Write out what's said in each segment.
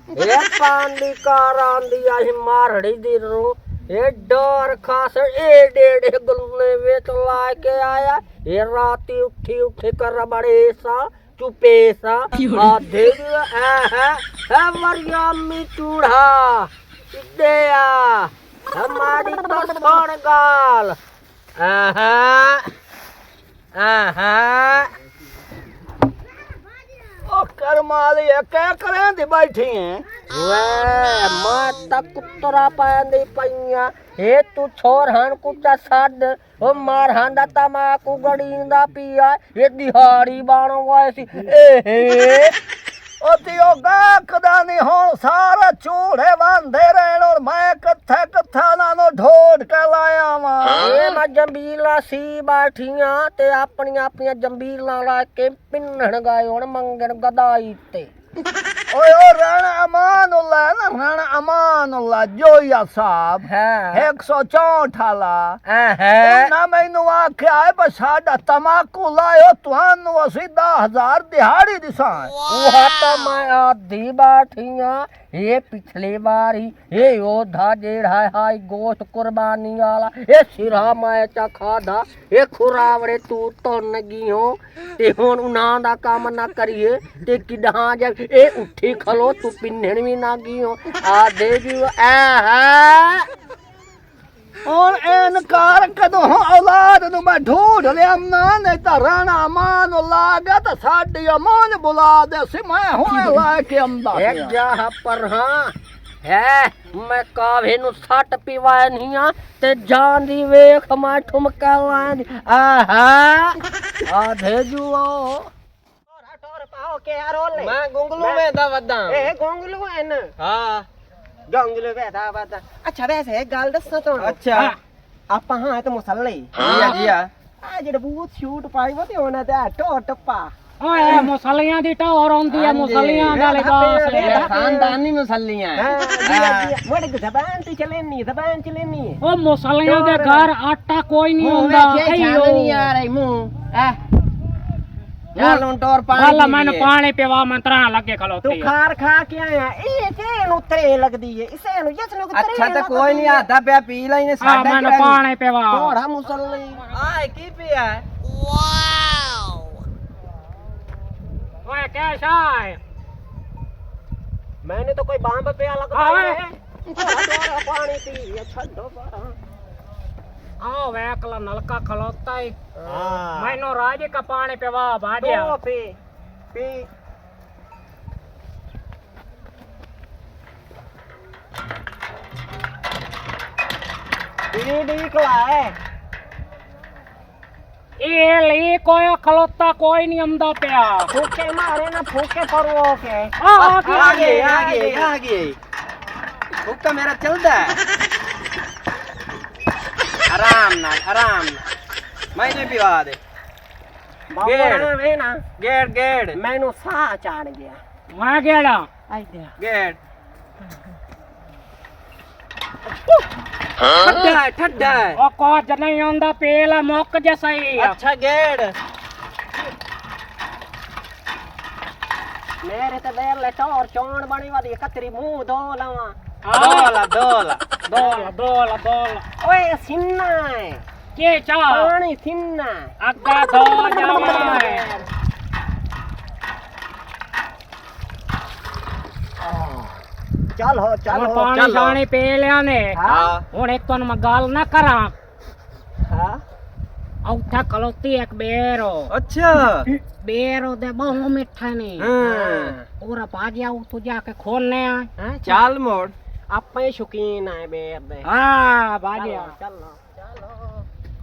ਇਹ ਪਾਣੀ ਕਾਰਾਂ ਦੀ ਆਹੀ ਮਾਰੜੀ ਦੀ ਰੂ ਇਹ ਡਰ ਖਾਸ ਇਹ ਡੇੜੇ ਗੁਲਨੇ ਵਿੱਚ ਲਾ ਕੇ ਆਇਆ ਇਹ ਰਾਤੀ ਉੱਠੀ ਕਰ ਬੜੇ ਸਾ ਚੁਪੇ ਸਾ ਆਧੇ ਹੈ ਮਰਿਆਮੀ ਚੂੜਾ ਇੱਡਿਆ हमारी तो सोन गाल ओ करमाली क्या करें दी बैठी हैं वे माता कुतरा पांदी पईया हे तू छोर हन कुचा साड ओ मार हंदा तमाकू गड़ींदा पिया ये दिहाड़ी बाणो वासी ओ तियो गाखदा नहीं होण सारा चूड़े बांधे रहन और मैं कथा नानो ढोड के लाया वा ए मैं जंबीला सी बैठियां ते अपनी जंबीला ला के पिन्नण गए हुण मंगण गदाई ते ओए ओ राणा अमानुल्लाह जोया साहब है 164 वाला है ना मैनू आख्या है पर साडा तमाकू लायो तुहानू असी 10,000 दिहाड़ी दिसां वो तो मैं आधी बैठियां ये पिछली बारी ये योद्धा जेड़ा हाई गोश्त कुर्बानी वाला ये सिरा मैं चा खादा ये खुरावड़े तू तो नगी हो ते हुण उन्हां दा काम ना करिए ते किडां जब ए उठी खलो तू पिन्नण भी ना गी हो आ दे जी और इनकार कदों औलाद नु मैं ढूंढ लिया ना नहीं तो राणा अमानुल्लाह गया तो साडी अमान बुला दे सी मैं हुणे लाके आंदा एक जा पर हां है मैं कावे नु सट पीवाए नहीं आ ते जान दी वेख मैं ठुमका लांदी आ भेजुओ टोर पाओ के यार मैं गुंगलू में दा वदा ए गुंगलू है न हां गंगले बैठा बाता अच्छा वैसे एक गल दस्सा तो अच्छा ਆਪਾਂ ਹਾਂ ਤੇ ਮੁਸੱਲੇ ਜੀ ਆ ਆ ਜਿਹੜੇ ਬੂਤ ਸ਼ੂਟ ਪਾਈ ਵਾ ਤੇ ਉਹਨਾਂ ਦਾ ਟੋ ਟੱਪਾ ਓਏ ਮੁਸੱਲੀਆਂ ਦੀ ਟੌਰ ਆਉਂਦੀ ਆ ਮੁਸੱਲੀਆਂ ਦਾ ਲਿਬਾਸ ਖਾਨਦਾਨੀ ਮੁਸੱਲੀਆਂ ਵੜ ਜ਼ਬਾਨ ਤੇ ਚਲੇਨੀ ਉਹ ਮੁਸੱਲੀਆਂ ਦੇ ਘਰ ਆਟਾ ਕੋਈ ਨਹੀਂ ਹੁੰਦਾ ਨਹੀਂ ਆ ਰਹੀ ਮੂੰਹ ਚੱਲ ਹੁਣ ਟੋਰ ਪਾਣੀ ਹਾਲਾ ਮੈਨੂੰ ਪਾਣੀ ਪਿਵਾ ਮੰਤਰਾ ਲੱਗੇ ਖਲੋਤੀ ਤੂੰ ਖਾਰ ਖਾ ਕੇ ਆਇਆ ਇਹ ਤੇ ਨੂੰ ਤਰੇ ਲੱਗਦੀ ਏ ਇਸੇ ਨੂੰ ਜਿਸ ਨੂੰ ਤਰੇ अच्छा तो कोई नहीं आता पे पी लेने ਆ ਮੈਨੂੰ ਪਾਣੀ ਪਿਵਾ ਥੋੜਾ ਮੁਸੱਲੀ आए की पिया ਓਏ ਕੈਸ਼ਾਏ मैंने तो कोई बांब पे लगता है थोड़ा पानी पी छड्डो बारा ਆ ਵੇਖਲਾ ਨਲਕਾ ਖਲੋਤਾ ਈ हां ਮੈਨੂੰ ਰਾਜ ਕਾ ਪਾਣੀ ਪਿਵਾ ਬਾੜਿਆ तो पी निकला है ਇਹ ਲਈ ਕੋਈ ਖਲੋਤਾ ਕੋਈ ਨਹੀਂ ਆਉਂਦਾ ਪਿਆ फूके मारे ना फूके परो के ਆ आगे हुक्का मेरा चलदा है आराम मैंने पिवा दे बाबा ना गेट मैनू सा चढ़ गया ਮੈਂ ਕਿਹੜਾ आई दे गेट ठड्डा है ਉਹ ਕੁਝ ਨਹੀਂ ਆਉਂਦਾ ਪੇਲਾ ਮੁੱਕ ਜਾ ਸਹੀ अच्छा गेट मेरे ते वेर ले टोर चोण बनी वादी कतरी मुंह धो लावा ਦੋਲ ओए सिन्ना है ਕੀ ਚਾ पानी सिन्ना ਅੱਗਾ ਧੋ ਜਾਵੇ चल हो ਹੁਣ ਪਾਣੀ ਛਾਣੀ ਪੀ ਲਿਆ ਨੇ ਹੁਣ ਇੱਕ ਤੁਹਾਨੂੰ ਮੈਂ ਗੱਲ ਨਾ ਕਰਾਂ हां ਉੱਥੇ ਖਲੋਤੀ ਇੱਕ ਬੇਰੋ अच्छा ਬੇਰੋ ਦੇ ਬਹੁਤ ਮਿੱਠਾ ਨੇ ਪੂਰਾ ਬਾਜਿਆ ਉੱਥੋਂ ਜਾ ਕੇ ਖੋਲਨੇ ਆ चाल मोड़ आपे शौकीन है बेर दे ਹਾਂ ਬਾਜਿਆ चलो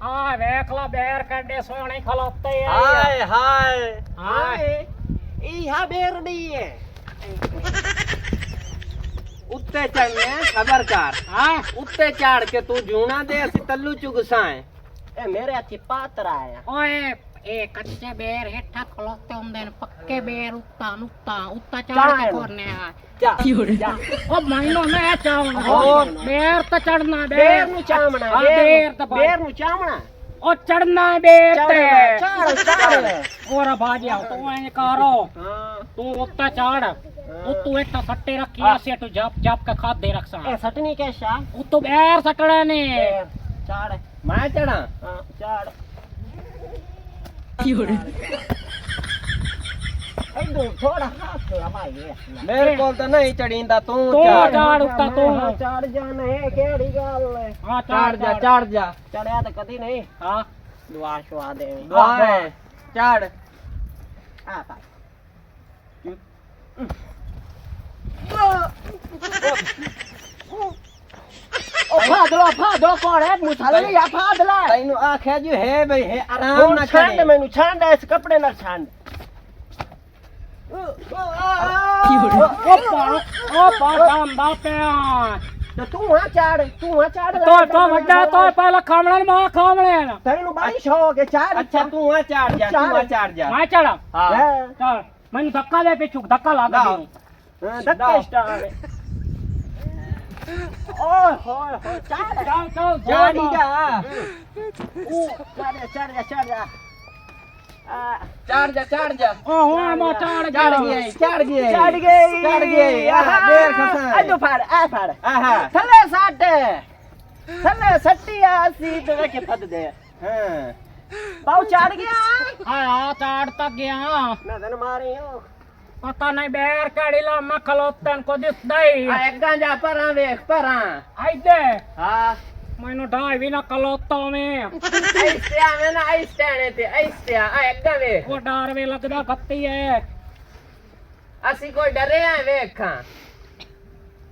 ਆ ਵੇਖ ਲਾ ਬੇਰ ਕੱਡੇ ਸੋਹਣੇ ਖਲੋਤੇ ਆ हाय हाय ਹਾਂ इहा बेरडी है उत्ते चढ़ने खबर कर ਹਾਂ उत्ते चढ़ के तू जूना दे असि तल्लू चुगसाए ए मेरे अच्छी पात्र आया ਓਏ ਇਹ ਕੱਚੇ ਬੇਰ ਹੇਠਾਂ ਖਲੋਤੇ ਹੁੰਦੇ ਨੇ ਪੱਕੇ ਬੇਰ ਉੱਤਾ ਚੜ ਕੇ ਖੋਰਨੇ ਆ ਉਹ ਮੈਨੂੰ ਮੈਂ ਚਾਹਣਾ ਬੇਰ ਤਾਂ ਚੜਨਾ बेर नु चामना बेर नु चामना ਉਹ ਚੜਨਾ ਬੇਰ ਤੇ चढ़ ਹੋਰਾ ਬਾਜਿਆ ਤੂੰ ਐਂ ਕਰੋ ਤੂੰ ਉੱਤਾ ਚੜ ਉਤੋਂ ਇੱਟਾਂ ਸੱਟੇ ਰੱਖੀਆਂ ਸੀ ਤੂੰ ਜਪ ਜਪ ਕੇ ਖਾਦੇ ਰੱਖਸਾਂ ਇਹ ਸਟਣੀ ਕੈਸਾ ਉਤੋਂ ਬੈਰ ਸੱਟਣੇ ਨੇ ਚਾੜ ਮੈਂ ਚੜਾ ਹਾਂ ਚਾੜ ਇਦੋਂ ਥੋੜਾ ਹੱਥ ਲਵਾਈਏ ਮੇਰੇ ਕੋਲ ਤਾਂ ਨਹੀਂ ਚੜੀਂਦਾ ਤੂੰ ਚਾੜ ਉੱਤਾ ਤੂੰ ਚਾੜ ਜਾਣੇ ਕਿਹੜੀ ਗੱਲ ਹੈ ਹਾਂ ਚੜ ਜਾ ਚੜਿਆ ਤਾਂ ਕਦੀ ਨਹੀਂ ਹਾਂ ਦੁਆ ਸ਼ਵਾ ਦੇ ਦੁਆ ਚੜ ਆ ਪਾ ਫਾਦਲੋ ਕੋਣ ਹੈ ਮੁਸਲਮਾਨ ਜਾਂ ਫਾਦਲਾ ਤੈਨੂੰ ਆਖਿਆ ਜੀ ਹੈ ਬਈ ਹੈ ਆਰਾਮ ਨਾਲ ਛੱਡ ਮੈਨੂੰ ਛੱਡ ਇਸ ਕੱਪੜੇ ਨਾਲ ਛੱਡ ਉਹ ਪਾਸਾਂ ਦਾ ਪਿਆ ਤੂੰ ਆ ਚੜ ਤੋ ਵੱਡਾ ਤੋ ਪਹਿਲਾਂ ਖਾਮਣੇ ਮਾਂ ਖਾਮਣੇ ਨਾ ਤੈਨੂੰ ਬੜੀ ਸ਼ੌਕ ਹੈ ਚੜ ਅੱਛਾ ਤੂੰ ਆ ਚੜ ਜਾ ਮੈਂ ਚੜਾ ਹਾਂ ਚੱਲ ਮੈਨੂੰ ਧੱਕਾ ਦੇ ਪਿੱਛੋਂ ਧੱਕਾ ਲਾ ਦੇ ਧੱਕਾ ਸਟਾਰ ਓਏ ਹੋਏ ਚੱਲ ਜਾੜੀ ਜਾ ਚੜ ਜਾ ਓ ਹੁਣ ਮੈਂ ਚੜ ਚੜ ਗਈ ਆਹ ਦੇਰ ਖਸਾ ਐਦੋਂ ਫੜ ਆਹਾ ਥੱਲੇ ਸੱਟੀ ਆ ਸੀ ਤੇ ਕਿ ਫੱਦ ਦੇ ਹਾਂ ਬਾਉ ਚੜ ਗਿਆ ਆ ਚੜ ਤੱਕ ਗਿਆ ਮੈਂ ਤੈਨੂੰ ਮਾਰੀ ਹੂੰ ਪਤਾ ਨਹੀਂ ਬੈਰ ਕਿਹੜੀ ਲਾ ਮੈਂ ਖਲੋਤਨ ਕੋ ਦਿਸਦਾ ਹੀ ਆ ਅੱਗਾ ਜਾ ਪਰਾਂ ਵੇਖ ਪਰਾਂ ਆਈਦੇ ਹਾਂ ਮੈਨੂੰ ਢਾਈ ਵੀ ਨਾ ਖਲੋਤਾ ਮੈਂ ਐਸੇ ਆਵੇਂ ਨਾ ਐਸਟਾਣੇ ਤੇ ਐਸੇ ਆ ਅੱਗਾ ਵੇਖ ਉਹ ਡਰ ਵੀ ਲੱਗਦਾ ਖੱਤੀ ਐ ਅਸੀਂ ਕੋਈ ਡਰੇ ਆ ਵੇਖਾਂ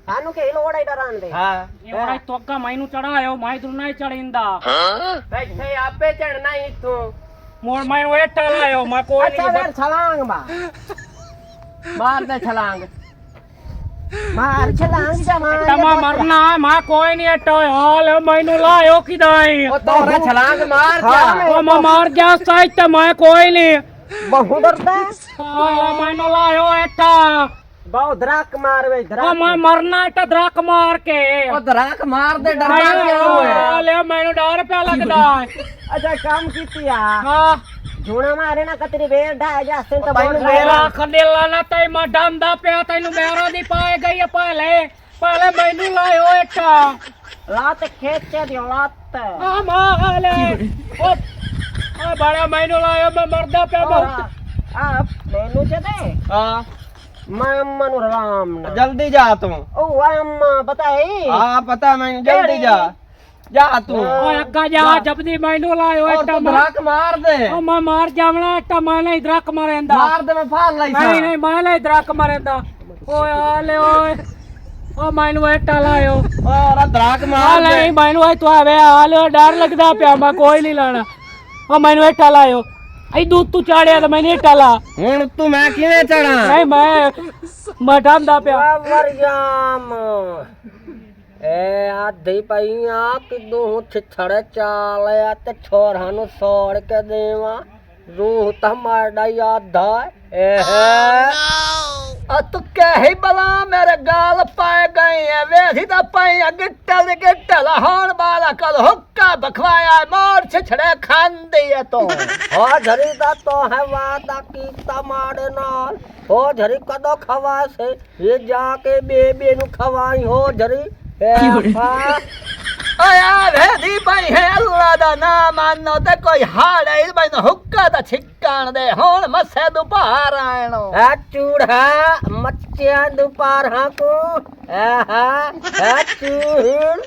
ਸਾਨੂੰ ਕੀ ਲੋੜ ਹੈ ਡਰਨ ਦੀ ਹਾਂ ਇਹ ਹੁਣ ਤੋਂ ਅੱਗਾ ਮੈਨੂੰ ਚੜਾਇਓ ਮੈਂ ਤੂੰ ਨਹੀਂ ਚੜਿੰਦਾ ਬੈਠੇ ਆਪੇ ਚੜਨਾ ਇਥੋਂ ਮੋੜ ਮੈਨੂੰ ਇਹ ਟਲਾਇਓ ਮੈਂ ਕੋਈ ਅੱਛਾ ਨਹੀਂ ਫਿਰ ਛਲਾਂਗ ਮਾਰ ਦੇ ਛਲਾਂਗ ਮਾਰ ਛਲਾਂਗ ਜਾ ਮਾਰ ਤਮਾ ਮਰਨਾ ਮੈਂ ਕੋਈ ਨਹੀਂ ਟੋ ਹਾਲ ਮੈਨੂੰ ਲਾਇਓ ਕਿਦਾਈ ਉਹ ਤੋਰਾ ਛਲਾਂਗ ਮਾਰ ਜਾ ਉਹ ਮੈਂ ਮਾਰ ਜਾ ਸਾਈ ਤੇ ਮੈਂ ਕੋਈ ਨਹੀਂ ਬਹੁ ਡਰਦਾ ਮੈਨੂੰ ਲਾਇਓ ਇੱਟਾ ਬਹੁ ਦਰਾਕ ਮਾਰ ਵੇ ਉਹ ਮੈਂ ਮਰਨਾ ਇੱਟਾ ਦਰਕ ਮਾਰ ਕੇ ਉਹ ਦਰਾਕ ਮਾਰ ਦੇ ਡਰਦਾ ਕਿਉਂ ਹੈ ਲੈ ਮੈਨੂੰ ਡਰ ਪਿਆ ਲੱਗਦਾ ਅੱਛਾ ਕੰਮ ਕੀਤੀ ਆ ਹਾਂ ਝੂਣਾ ਮਾਰੇ ਨਾ ਕਤਰੀ ਵੇਰ ਢਾ ਜਾਸਨ ਤਾਂ ਮੈਨੂੰ ਮੇਰਾ ਖੰਡੇਲਾ ਨਾ ਤੈ ਮੈਂ ਡੰਦਾ ਪਿਆ ਤੈਨੂੰ ਮੇਰਾ ਦੀ ਪਾਏ ਗਈ ਪਹਿਲੇ ਮੈਨੂੰ ਲਾਇਓ ਇੱਟਾ ਲਾਤ ਖੇਚੇ ਦੀ ਲਾਤ ਆ ਮਾਲੇ ਉਹ ਆ ਬੜਾ ਮੈਨੂੰ ਲਾਇਓ ਮੈਂ ਮਰਦਾ ਪਿਆ ਆ ਮੈਨੂੰ ਚਦੇ ਹਾਂ ਮੈਂ ਅੰਮਾ ਨੂੰ ਰਾਮ ਨਾ ਜਲਦੀ ਜਾ ਤੂੰ ਉਹ ਅੰਮਾ ਬਤਾਈ ਹਾਂ ਪਤਾ ਮੈਨੂੰ ਜਲਦੀ ਜਾ ਤੂੰ ਓਏ ਅੱਗਾ ਜਾ ਜਬਦੀ ਮੈਨੂੰ ਲਾਇਓ ਔਰ ਇੱਟਾ ਤੂੰ ਦਰਕ ਮਾਰ ਦੇ ਉਹ ਮੈਂ ਮਾਰ ਜਾਵਣਾ ਇੱਟਾ ਮੈਂ ਨਹੀਂ ਦਰਕ ਮਾਰੇਂਦਾ ਮਾਰ ਦੇ ਮੈਂ ਫਾੜ ਲਈ ਨਹੀਂ ਮੈਂ ਨਹੀਂ ਦਰਕ ਮਾਰੇਂਦਾ ਓਏ ਆ ਲੈ ਓਏ ਉਹ ਮੈਨੂੰ ਇੱਟਾ ਲਾਇਓ ਔਰ ਦਰਕ ਆ ਮਾਰ ਦੇ ਨਹੀਂ ਮੈਨੂੰ ਇਹ ਤੂੰ ਆਵੇ ਹਾਲ ਡਰ ਲੱਗਦਾ ਪਿਆ ਮੈਂ ਕੋਈ ਨਹੀਂ ਲਾਣਾ ਉਹ ਮੈਨੂੰ ਇੱਟਾ ਲਾਇਓ ਐ ਦੂਤ ਤੂੰ ਚਾੜਿਆ ਤਾਂ ਮੈਨੂੰ ਇੱਟਾ ਲਾ ਹੁਣ ਤੂੰ ਮੈਂ ਕਿਵੇਂ ਚੜਾਂ ਨਹੀਂ ਮੈਂ ਡਾਂਦਾ ਪਿਆ ਮਰਜਾਮ ਏ ਆਧੀ ਪਈਆਂ ਕਿਦੋਂ ਛਛੜ ਚਾਲਿਆ ਤੇ ਛੋਰਾਂ ਨੂੰ ਸੋੜ ਕੇ ਦੇਵਾਂ रूह तमाड़ा याद तू कही बला मेरे गाल पाए गए हैं वेसी तो पाई गिट्टल होन बाला कल हुक्का बखवाया मोर छिछड़े खान दिए तो हो झरी दा तो है वादा की तमाड़े नाल हो झरी कदो खवा से ये जाके बेबे नु खवाई हो झरी आया वेदी भाई है अल्लाह दा नाम मानो ते कोई हाड़े मैनू हुक्का दा छिक्कण दे हुण मसे दुपहर आएणो आ चूड़ा मच्चिया दुपहर को आ चूड़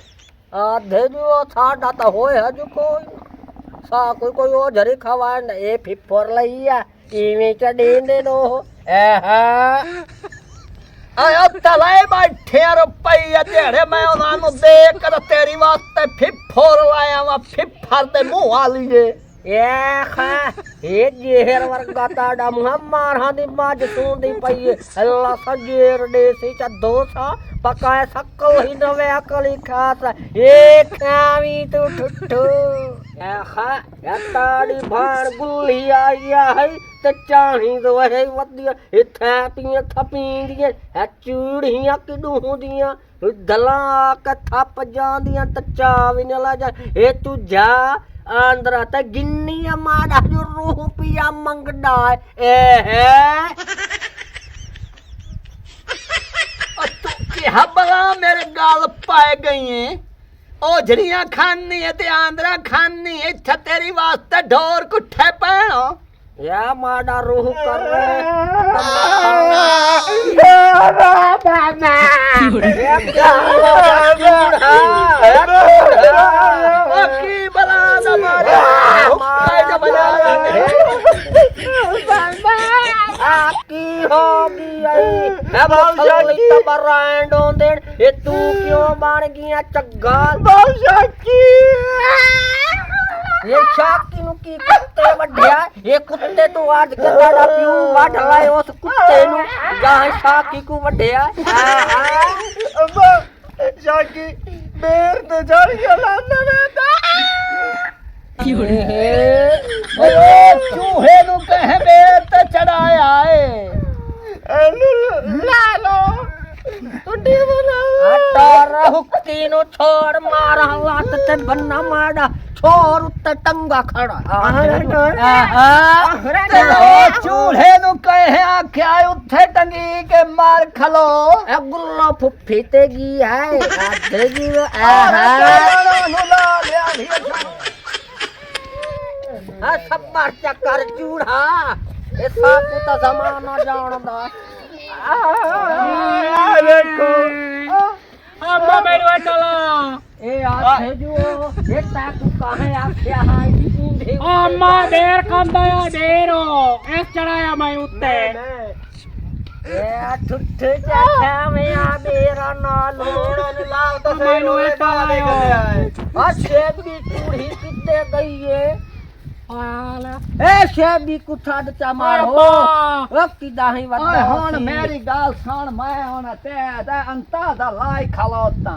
आधे जो साडा ता होए हज कोई सा कोई ओ झरी खवाए न ए फिफर लईया इवें चढ़ींदे नो आया तलाए बैठे रुपये जेड़े मैं उन्होंने देख कर तेरी वास्ते फिफोर लाया वा फिफर दे मुंह वाली ये जेहर वर्गा ताड़ा मुंह मारा दी मज सूंदी पई अल्लाह सजेर देसी च दोसा पकाए सकल ही नवे अकली खास ए खावी तू ठुठू या ताड़ी भाण गुल्ली आईया है ते चाणी दो है वदिया ए थैपियां थपींदियां है चूड़ियां किडू दियां दला के थप जांदियां ते चावी न ला जा ए तू जा आंध्रा ते गिन्नी माड़ा जो रूह पिया मंगदा ए है ਹੱਬਲਾ ਮੇਰੇ ਗਲ ਪਾਏ ਗਈਏ ਉਹ ਜਿਹੜੀਆਂ ਖਾਨੀ ਹੈ ਤੇ ਆਂਦਰਾ ਖਾਨੀ ਇੱਥੇ ਤੇਰੀ ਵਾਸਤੇ ਢੋਰ ਕੁੱਠੇ ਪੈਣੋ या माड़ा रूह कर की बला न मारे की होगी ये तू क्यों बन गया चग्गा ये शाकी नु की कुत्ते वड्या ये कुत्ते तू आज के ताड़ा पियो वड लाए उस कुत्ते नु जहां शाकी को वड्या अब्बा शाकी बेर ते चढ़ गया लाना बेटा चूहे नु कह बेर ते चढ़ाया है ला लो टुटी बना अटार हुक्की नु छोड़ मार हाथ ते बन्ना माड़ा छोर उत्ते टंगा खड़ा चूल्हे नु कहे आख्या उत्थे टंगी के मार खलो ए गुल्ला फुफ्फी ते गी है देगी सब मार चक्कर चूड़ा ए साकू ता जमाना जानदा देखो अम्मा मेरे चला ए आथे जो ये ताकू काहे आख्या है ऊंधे अम्मा देर कंदा या देरो इस चढ़ाया मैं उत्ते ए ठुठ जाखा में आ मेरा नाल लोड़न लाल तो मैनू चलायो आ शेबी चूड़ी किते गई है आला ए शेबी कुठाद चा मारो वक्ती दाही वत्ता ओए हुन मेरी गल सुन मैं हुन ते अंता दा लाई खलोता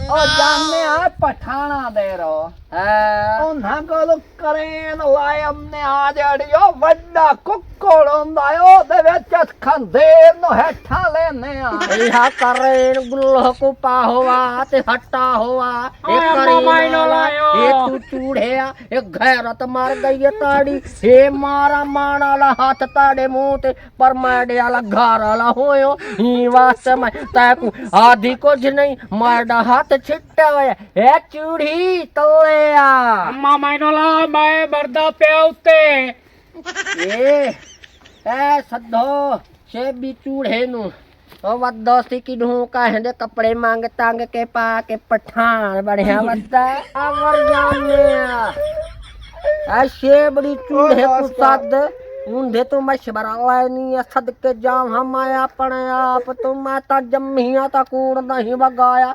ओ जाने आ पठाना दे रो ਉਹਨਾਂ ਕੋਲ ਕਰੇਨ ਲਾਏ ਅਮਨੇ ਆ ਜੜਿਓ ਵੱਡਾ ਕੁੱਕੜ ਹੁੰਦਾ ਉਹਦੇ ਵਿੱਚ ਖੰਦੇਰ ਨੂੰ ਹੇਠਾਂ ਲੈਨੇ ਆ इहा करेन गुल्लो को पाहोवा ते हट्टा होवा ओए अम्मा माइनो लायो ये तू चूड़िया ये गैरत मार गई है ताड़ी ये मारा माण वाला हाथ ताड़े मुंह ते पर माड़े वाला घर वाला होयो ही वास्ते मैं तैकू आधी कुछ नहीं माड़ा हाथ छिट्टा होया ए चूड़ी तले आ अम्मा मैनू ला मैं मरदा पिया उत्ते ए सदो शेबी चूड़े नु ओ वद्दो सी की ढूं का हंदे कपड़े मांग तांग के पा के पठान बढ़िया वद्दा अवर जाने आ शेबड़ी चूड़े को सद ऊंधे तो मशवरा लानी सदके जाम हम अपने आप तो मैं ता जम्मिया ता कूड़ नहीं वगाया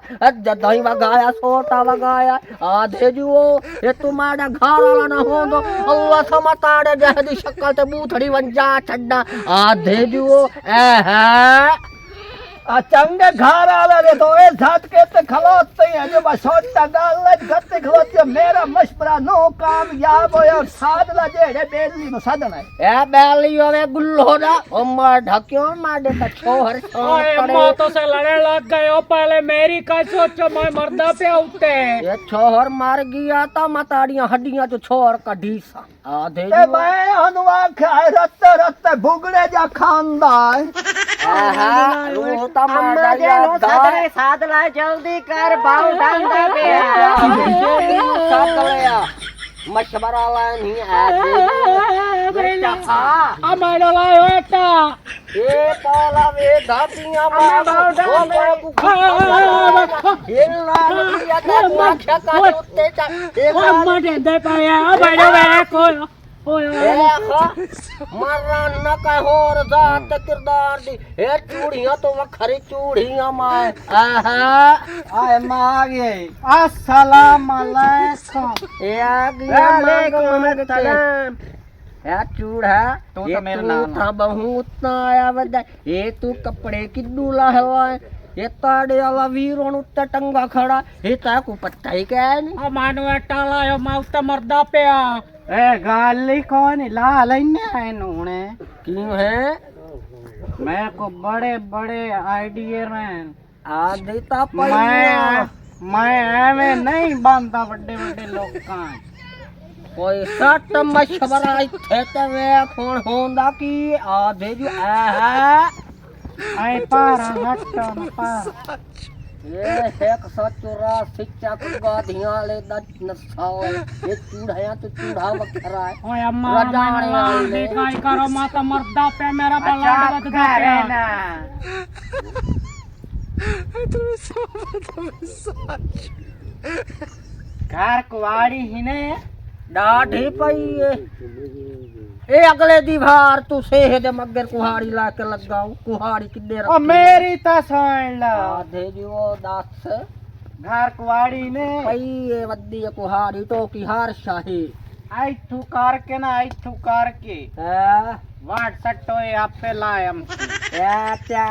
जदा ही वगाया सोटा वगाया आधे जुओ ये तुम्हारा घर वाला ना हो दो अल्लाह समताड़े जहदी शक्ल ते बूथड़ी वंजा छड्डा आधे जुओ आ चंगे घर वाले ने तो ए झटके ते खलोते हैं जो बस छोटा गाल गत्ते खलोते मेरा मशवरा नो कामयाब होया साध ला जेड़े बेली नु साधना ए बेली होवे गुल्लो दा ओ मार ढक्यो मार दे ता छोहर ओए अम्मा तो से लड़ने लग गए हो पहले मेरी का सोचो मैं मरदा पिया उत्ते ये छोहर मार गया ता मताड़ियां हड्डियां जो छोहर कढी सा आधे ए मैं हनु आखे रत्ते रत्ते भुगड़े जा खांदा रो ता मार दे साथ ला जल्दी कर बाऊ डांदा पे साथ लिया मशवरा लानी आ मैनू लायो एटा ये पाला वे धातियां मार ये लाल लिया ता माखा का उत्ते चा अम्मा देंदे पाया मैनू वे कोई मरा न कह होर जात किरदार दी ए चूड़ियां तो वखरी चूड़ियां माए आए मागे अस्सलाम वालेकुम ए आ गया सलाम ए चूड़ा तू तो मेरा नाम था बहुत आया वदा ये तू कपड़े किड्डू लाहवा ये ताड़े वाला वीरों उत्ते टंगा खड़ा ये ता को पता ही क्या नहीं आ मानू एटा लायो मैं उत्ते मरदा पिया ए गाली कौन ला लेने है नूने क्यों है मैं को बड़े बड़े आइडिया में आदि ता पई मैं एवे नहीं बांधा बड़े बड़े लोग का कोई सट मशवरा इथे ते वे कौन होंदा की आधे जो है आए पारा हट न पारा ये 184 चक गाधियां ले दा नसा ये चूड़ियां तो चूड़ा वखरा है ओए अम्मा रजाने वाले। देखा ही करो माता मर्दा पे मेरा अच्छा बलाड बद दे करे ना घर कुवाड़ी ही ने डाढ़ी पई ए अगले दीवार तू सेह दे मगर कुहाड़ी ला के लगाऊं कुहाड़ी किदे ओ रखी मेरी ता सुन लो आधे जो दस घर कुवाड़ी ने पई ए वद्दी कुहाड़ी तो की हार शाही आइथू करके ना आइथू करके है वाट सट्टो आपे लायम या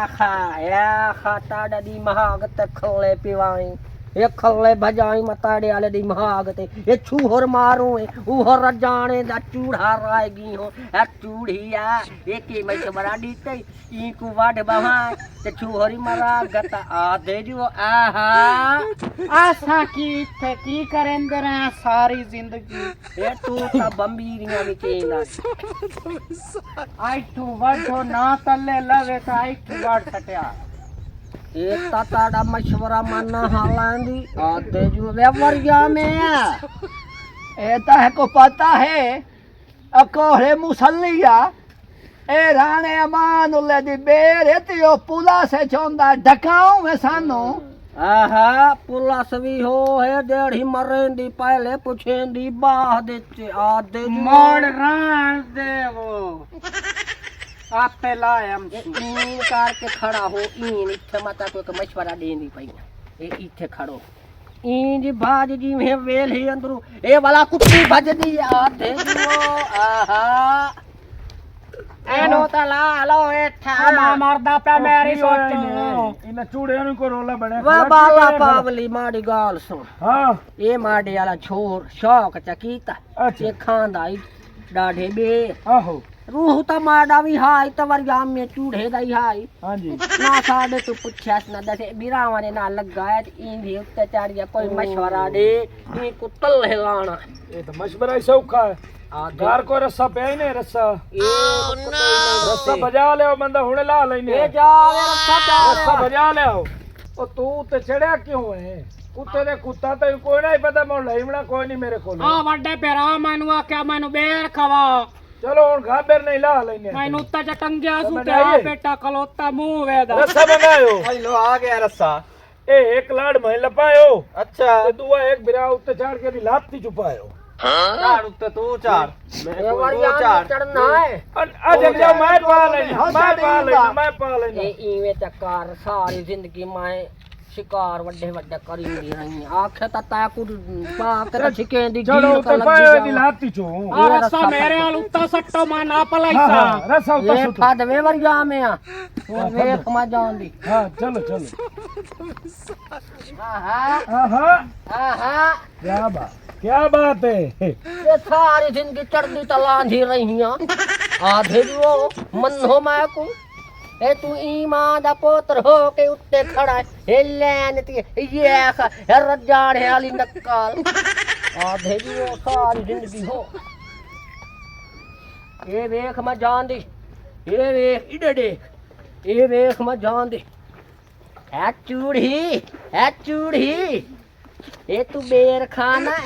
खाता डडी महाग ते खोले पिवाई ये खले भजाई मताड़े वाले दी महाग ते ये छूहर मारो उहर जाने दा चूड़ा राएगी हो ए चूड़िया ये की मैं बड़ा डीते ई को वाड बहा ते छूहरी मरा गता आधे जो आहा आसा की थे की करेंगे रे सारी जिंदगी ये तू ता बंबीरियां विचेंदा आइथू वडो ना तले लवे ता आइथू वाट सटया एक ताड़ा मशवरा माना हालांदी आधे जो व्यवरिया में ए ता है को पता है अकोहरे मुसल्लिया ए राणे अमान उल्ले दी बेरे ते ओ पुला से चोंदा ढकाऊं वे सानो आहा पुला सवी हो है डेढ़ी मरेंदी पहले पुछेंदी बाह दे आधे मोड़ राण दे वो आपे लायम ईन कार के खड़ा हो ईन इथे माता को मशवरा देंदी पई ए इथे खड़ो ईन जी बाज जी में वेल ही अंदरू ए वाला कुत्ती भजदी आधे जो आहा एनो ता ला लो एठा अम्मा मर्दा पे मेरी सोचो इन चूड़े नु को रोला बने वा बाला पावली माड़ी गाल सुन हां ए माड़े वाला छोर शौक चकीता अच्छा ये खांदा डाढ़े बे आहो रूह तो माड़ा भी हाई तवरिया में चूड़े दई हाई हां जी ना साडे तू पुछ्यास ना दसे बिरावा ने ना लगाया इंदी उत्ते चढ़िया कोई मशवरा दे ई कुतल हिलाना ये तो मशवरा ही सौखा है घर को रस्सा पे ही नहीं रस्सा रस्सा बजा ले बंदा हुने ला लेने ए जा रे रस्सा बजा ले ओ तू ते चढ़या क्यों है कुत्ते दे कुत्ता तो कोई नहीं पता मैं लईमड़ा कोई नहीं मेरे को आ वड्डे पेरा मैनू आख्या मैनू बेर खवा चलो हुन घाबेर नहीं ला लेने मैनू उत्ता च टंगिया सुते आ बेटा कलोता मुंह वेदा रस्सा मंगायो लो आ गया रस्सा ए एक लाड़ में लपायो अच्छा ते दुआ एक बिरा उत्ते चढ़ के दी लाती छुपायो चार उत्ते तू चार ए वरिया चढ़ना है आ जग जा मैं पा लेना ए ईवे चक्कर सारी जिंदगी मैं शिकार वड्डे वड्डे करींदी रही आखे ता कुछ पाक ते छिकेंदी चलो गील उत्ते का पायो दी लग लाती छो आ रस्सा मेरे वाल उत्ता सट्टो मैं ना पलाईसा रस्सा उत्ते ये सुत फद वे वरिया में आ वो वेख मा जांदी हां चलो आहा आहा आहा क्या बात है ये सारी जिंदगी चढ़दी तलांधी रहियां आधे जो मन हो मैं को ए तू ईमान दा पुत्र हो के उत्ते खड़ा है लैन ती ये रजाने वाली नक्काल आधे जो सारी जिंदगी हो ये वेख मैं जान दी ये वेख इडे देख ये वेख मैं जान दी है चूड़ी ये तू बेर खाना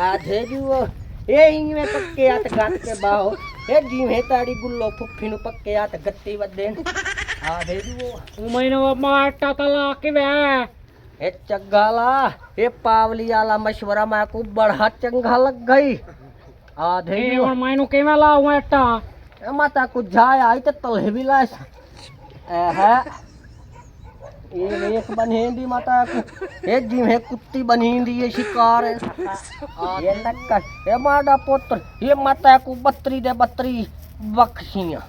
आधे जुओ ये इनमें पक्के हाथ गात के बाहो ये जीवे ताड़ी गुल्लो फुफ्फी नु पक्के हाथ गत्ती वदेन आधे जुओ मैनू माटा तला के वे ये चग्गाला ये पावली वाला मशवरा मैं को बड़ा चंगा लग गई आधे ए जुओ और मैनू किवें लाऊं एटा माता को जाय आई तो तलहे भी लास है ये वेख बनेंदी माता को ये जिवे कुत्ती बनेंदी ये शिकार है ये नक्कर ये माड़ा पुत्र ये माता को बत्तरी दे बत्तरी बख्शियां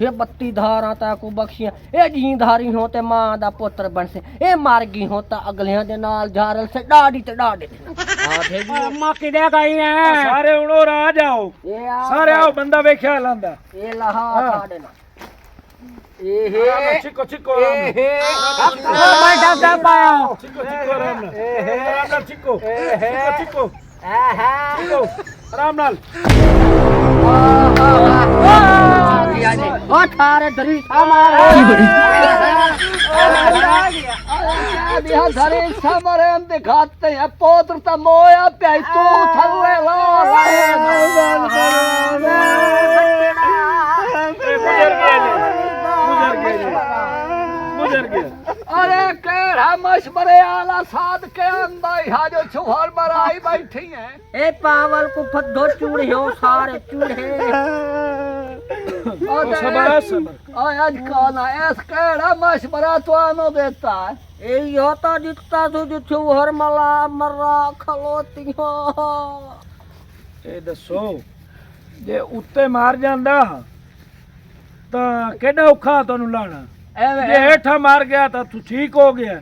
ये 32 धारा ता को बख्शियां ये जी धारी हो ते मां दा पुत्र बन से ये मार गई हो ता अगलियां दे नाल झारल से डाडी ते डाडे आधे जी अम्मा किदे गई है सारे उड़ो आ जाओ ये आ सारे आओ बंदा वेख्या लांदा ये लहा छाड़े ना ए हे चिको चिको ए हे मैं डर पाया चिको राम नाल चिको ए हे चिको आहा चिको राम नाल आहा ओ थारे धरी सामार धरी समरे दिखाते हैं पोत्र तो मोया प्याई तू थल्ले अरे केड़ा मशवरे आला साध के अंदर हा जो छुहर बराई बैठी है ए पावल को फद्दो चूड़ियो सारे चूड़े आज काना ऐस केड़ा मशवरा तो आनो देता है ए योता दिखता तो जो छुहर मला मरा खलोतियो ਇਹ ਦੱਸੋ ਜੇ ਉੱਤੇ ਮਾਰ ਜਾਂਦਾ ਤਾਂ ਕਿਹੜਾ ਔਖਾ ਤੁਹਾਨੂੰ ਲਾਣਾ ਜੇ ਹੇਠਾਂ ਮਾਰ ਗਿਆ ਤਾਂ ਤੂੰ ਠੀਕ ਹੋ ਗਿਆ